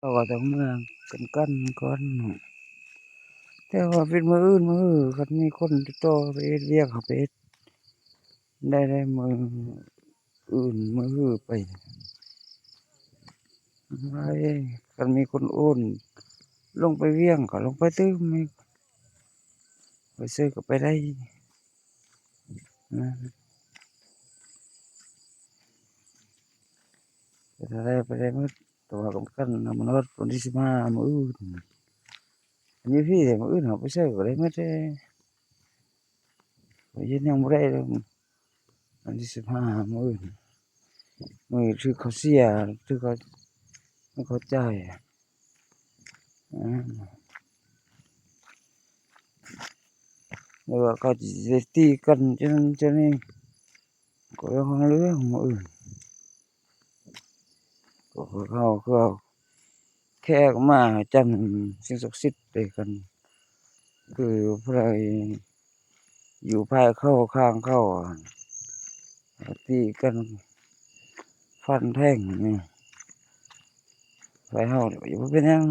เขาก็ต้องเมืองกันก่อนแต่ว่าเป็นมื้ออื่นคันมีคนติดต่อไปเฮ็ดเวียกเขาไปเฮ็ดได้มื้ออื่นมื้อฮื้อไปไว้คันมีคนโอนลงไปเวียงก็ลงไปตื้อมีไปซื้อก็ไปได้นะไปได้หมดแต่ว่าสำคัญน่ะมันฮอดวันที่15มื้ออื่นอันนี้พี่แต่มื้ออื่นเขาไปซื้อก็ได้หมดเดะข้อยเฮ็ดหยังบ่ได้ดอกวันที่15มื้ออื่นมื้อที่เขาเสียที่เขาให้เขาจ่ายอาแล้วก็เขาสิได้ตีกันจั่งนั้นจั่งนี้ก็เรื่องของเรื่องมื้ออื่นก็คือเขาแขกมาจันสิ่งศักดิ์สิทธิ์ด้วยกันคือผู้ใดอยู่ภายเข้าข้างเข้าตีกันฟันแทงนี่ไผเฮานี่ก็อย่าบ่เป็นหยัง